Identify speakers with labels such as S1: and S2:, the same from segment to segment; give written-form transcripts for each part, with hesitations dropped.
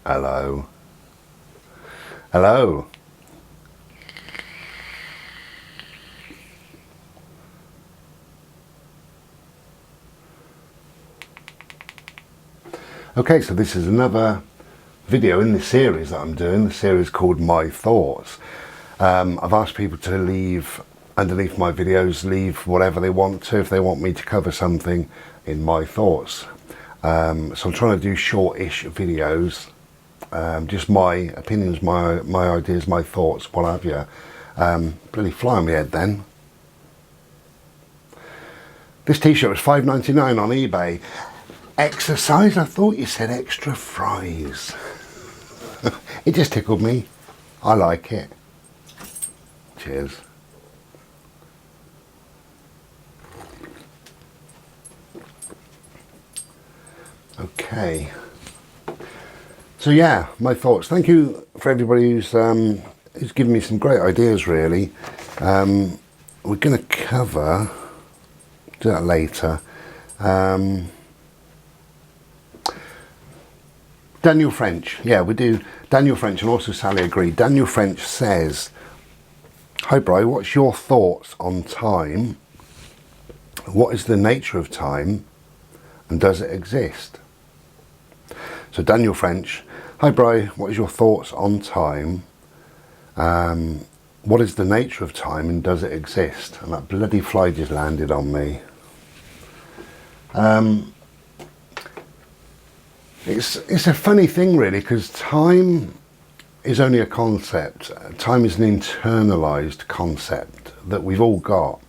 S1: Hello. Hello. Okay, so this is another video in the series that I'm doing, the series called My Thoughts. I've asked people to leave underneath my videos, leave whatever they want to, if they want me to cover something in my thoughts. So I'm trying to do short-ish videos, just my opinions, my ideas, my thoughts, what have you. Bloody fly on my head then. This t-shirt was $5.99 on eBay. Exercise? I thought you said extra fries. It just tickled me. I like it. Cheers. Okay. So yeah, my thoughts. Thank you for everybody who's given me some great ideas. Really, we're going to cover. Do that later. Daniel French, yeah, we do. Daniel French and also Sally Agreed. Daniel French says, "Hi, Bri, what's your thoughts on time? What is the nature of time, and does it exist?" So Daniel French, "Hi, Bri, what is your thoughts on time? What is the nature of time, and does it exist?" And that bloody fly just landed on me. It's a funny thing really, because time is only a concept. Time is an internalized concept that we've all got.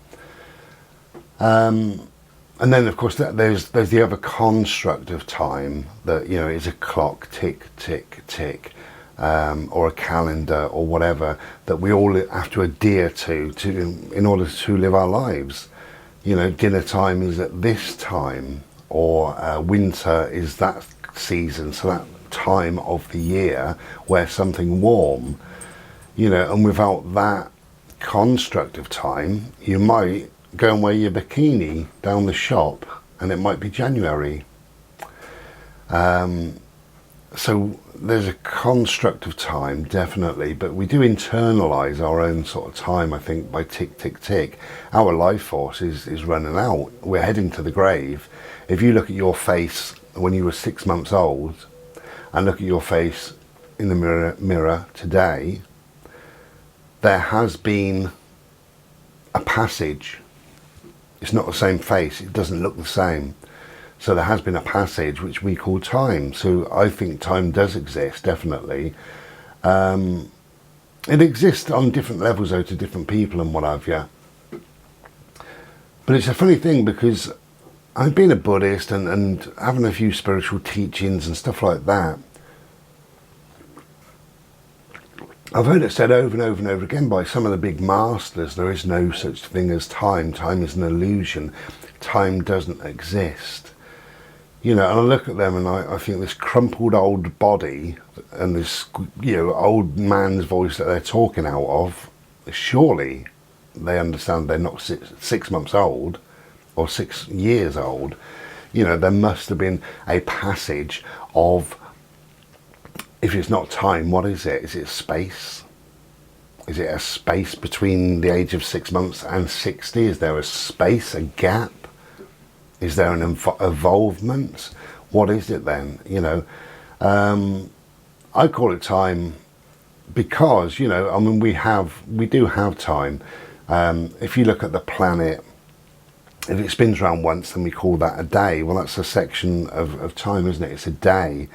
S1: And then of course there's the other construct of time that, you know, is a clock, tick, tick, tick, or a calendar or whatever that we all have to adhere to in order to live our lives. You know, dinner time is at this time, or winter is that season, so that time of the year where something warm, you know. And without that construct of time, you might go and wear your bikini down the shop and it might be January. So there's a construct of time, definitely, but we do internalize our own sort of time, I think, by tick, tick, tick. Our life force is running out. We're heading to the grave. If you look at your face when you were 6 months old and look at your face in the mirror today, there has been a passage. It's not the same face, it doesn't look the same. So there has been a passage which we call time. So I think time does exist, definitely. It exists on different levels though to different people and what have you. But it's a funny thing, because I've been a Buddhist and having a few spiritual teachings and stuff like that. I've heard it said over and over and over again by some of the big masters, there is no such thing as time. Time is an illusion. Time doesn't exist. You know, and I look at them and I think this crumpled old body and this, you know, old man's voice that they're talking out of, surely they understand they're not 6 months old or 6 years old. You know, there must have been a passage of, if it's not time, what is it? Is it space? Is it a space between the age of 6 months and 60? Is there a space, a gap? Is there an evolvement? What is it then? You know, I call it time because, you know, I mean, we do have time. If you look at the planet, if it spins around once, then we call that a day. Well, that's a section of time, isn't it? It's a day.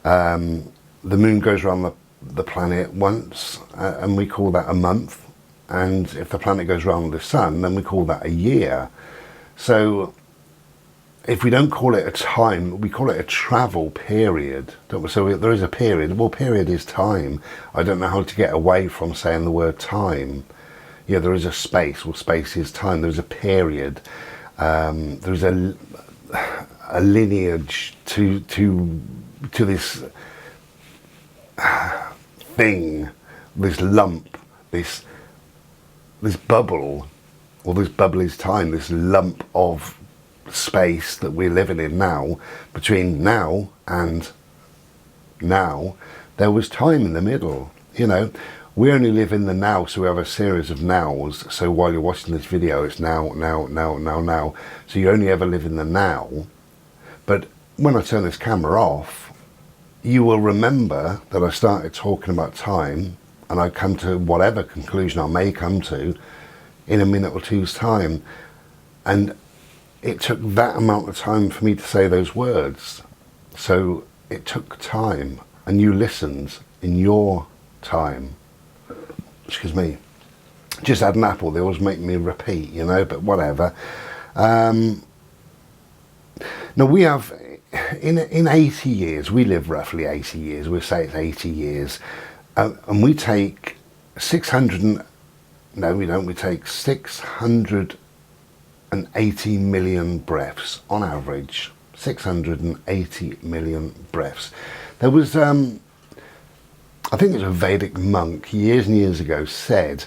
S1: The moon goes around the planet once, and we call that a month. And if the planet goes around the sun, then we call that a year. So if we don't call it a time, we call it a travel period, don't we? So there is a period. Well, period is time. I don't know how to get away from saying the word time. Yeah, there is a space. Well, space is time. There's a period. There's a lineage to this thing, this lump, this bubble, or this bubble is time. This lump of space that we're living in now, between now and now, there was time in the middle. You know, we only live in the now, so we have a series of nows. So while you're watching this video, it's now, now, now, now, now. So you only ever live in the now. But when I turn this camera off, you will remember that I started talking about time, and I come to whatever conclusion I may come to in a minute or two's time. And it took that amount of time for me to say those words. So it took time, and you listened in your time. Excuse me. Just had an apple. They always make me repeat, you know, but whatever. Now we have, in 80 years, we live roughly 80 years. We'll say it's 80 years. And we take 600, no we don't, we take 680 million breaths on average. 680 million breaths. There was, I think it was a Vedic monk years and years ago said,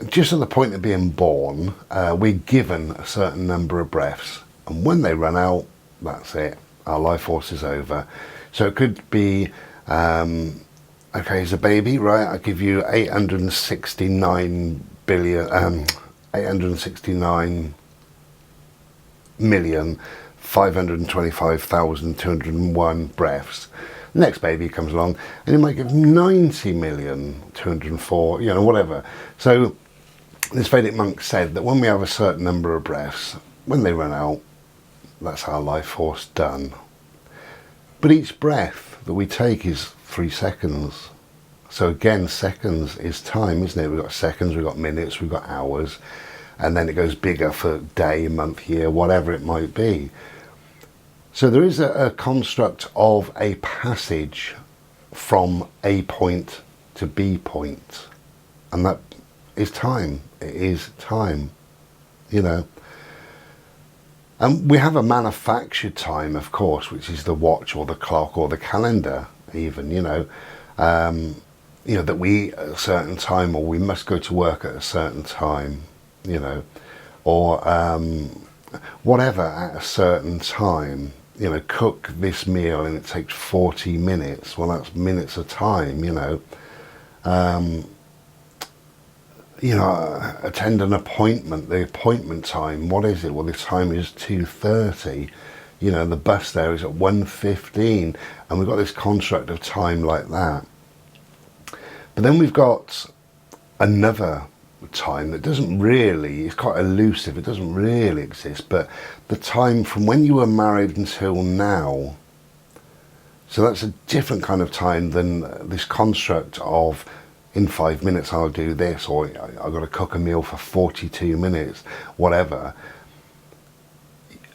S1: just at the point of being born, we're given a certain number of breaths, and when they run out, that's it, our life force is over. So it could be, okay, as a baby, right, I give you 869 billion, 869,525,201 breaths. The next baby comes along and you might give 90,204,000, you know, whatever. So this Vedic monk said that when we have a certain number of breaths, when they run out, that's our life force done. But each breath that we take is 3 seconds. So again, seconds is time, isn't it? We've got seconds, we've got minutes, we've got hours, and then it goes bigger for day, month, year, whatever it might be. So there is a construct of a passage from A point to B point, and that is time. It is time, you know. And we have a manufactured time, of course, which is the watch or the clock or the calendar even, you know, that we eat at a certain time, or we must go to work at a certain time, you know, or whatever at a certain time, you know, cook this meal and it takes 40 minutes. Well, that's minutes of time, you know. Attend an appointment, the appointment time, what is it? Well, the time is 2:30. You know, the bus there is at 1:15, and we've got this construct of time like that. But then we've got another time that doesn't really, it's quite elusive, it doesn't really exist, but the time from when you were married until now. So that's a different kind of time than this construct of in 5 minutes I'll do this, or I've got to cook a meal for 42 minutes, whatever.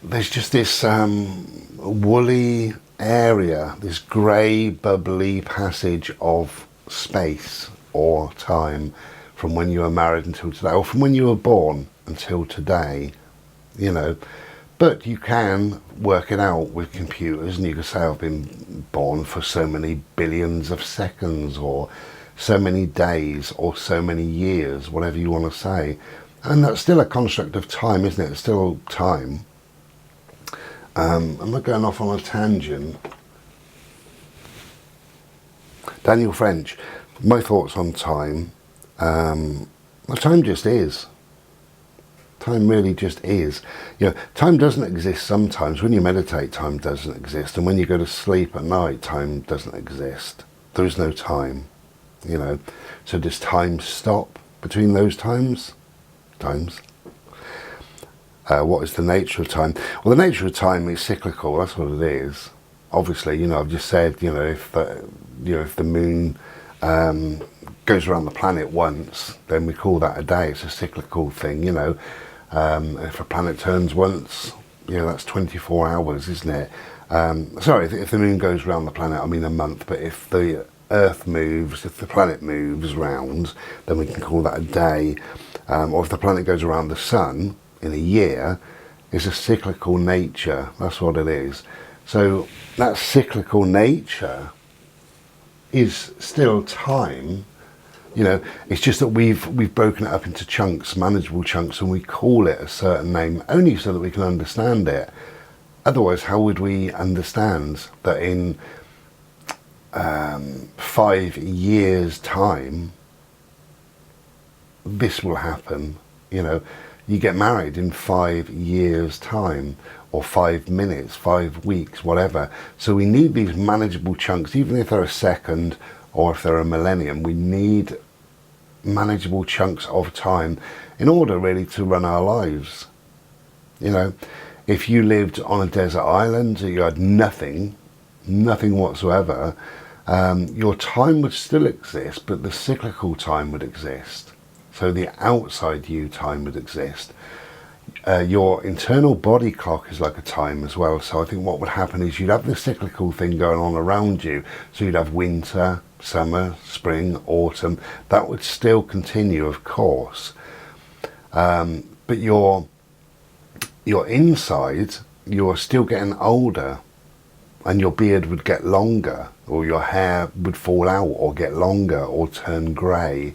S1: There's just this woolly area, this grey, bubbly passage of space or time from when you were married until today, or from when you were born until today, you know. But you can work it out with computers, and you can say I've been born for so many billions of seconds, or so many days, or so many years, whatever you want to say. And that's still a construct of time, isn't it? It's still time. I'm not going off on a tangent. Daniel French, my thoughts on time. Well, time just is. Time really just is. You know, time doesn't exist sometimes. When you meditate, time doesn't exist. And when you go to sleep at night, time doesn't exist. There is no time, you know. So does time stop between those times? What is the nature of time? Well, the nature of time is cyclical. That's what it is. Obviously, you know, I've just said, you know, if the moon goes around the planet once, then we call that a day. It's a cyclical thing, you know. If a planet turns once, you know, that's 24 hours, isn't it? Sorry, if the moon goes around the planet, I mean a month. But if the Earth moves, if the planet moves round, then we can call that a day. Or if the planet goes around the sun in a year, it's a cyclical nature. That's what it is. So that cyclical nature is still time. You know, it's just that we've broken it up into chunks, manageable chunks, and we call it a certain name only so that we can understand it. Otherwise, how would we understand that in 5 years' time this will happen? You know, you get married in 5 years' time, or 5 minutes, 5 weeks, whatever. So we need these manageable chunks, even if they're a second or if they're a millennium. We need manageable chunks of time in order really to run our lives. You know, if you lived on a desert island, you had nothing whatsoever, your time would still exist, but the cyclical time would exist. So the outside you time would exist. Your internal body clock is like a time as well. So I think what would happen is you'd have the cyclical thing going on around you. So you'd have winter, summer, spring, autumn. That would still continue, of course. But your inside, you're still getting older, and your beard would get longer, or your hair would fall out or get longer or turn grey.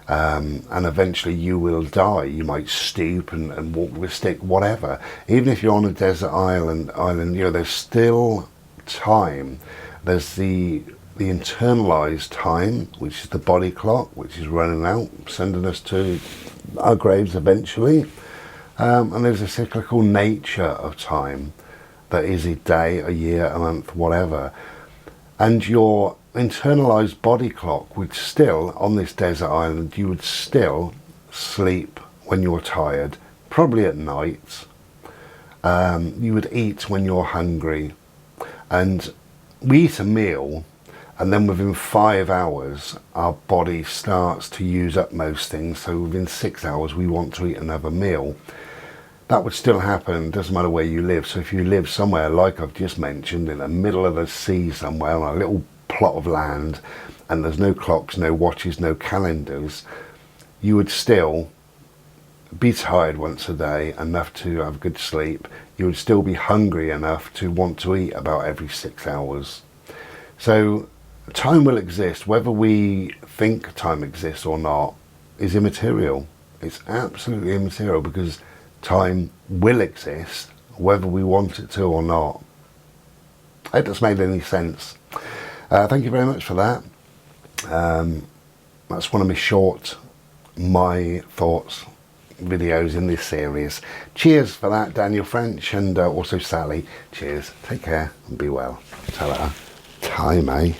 S1: And eventually you will die. You might stoop and walk with a stick, whatever. Even if you're on a desert island, you know, there's still time. There's the internalized time, which is the body clock, which is running out, sending us to our graves eventually. And there's a cyclical nature of time that is a day, a year, a month, whatever. And your internalized body clock would still, on this desert island, you would still sleep when you're tired, probably at night. You would eat when you're hungry. And we eat a meal, and then within 5 hours, our body starts to use up most things. So within 6 hours, we want to eat another meal. That would still happen, doesn't matter where you live. So if you live somewhere, like I've just mentioned, in the middle of the sea somewhere, on a little plot of land, and there's no clocks, no watches, no calendars, you would still be tired once a day, enough to have good sleep. You would still be hungry enough to want to eat about every 6 hours. So time will exist. Whether we think time exists or not is immaterial. It's absolutely immaterial, because time will exist whether we want it to or not. I hope that's made any sense. Thank you very much for that. That's one of my thoughts videos in this series. Cheers for that, Daniel French, and also Sally. Cheers. Take care and be well. Ta-ra. Time, eh?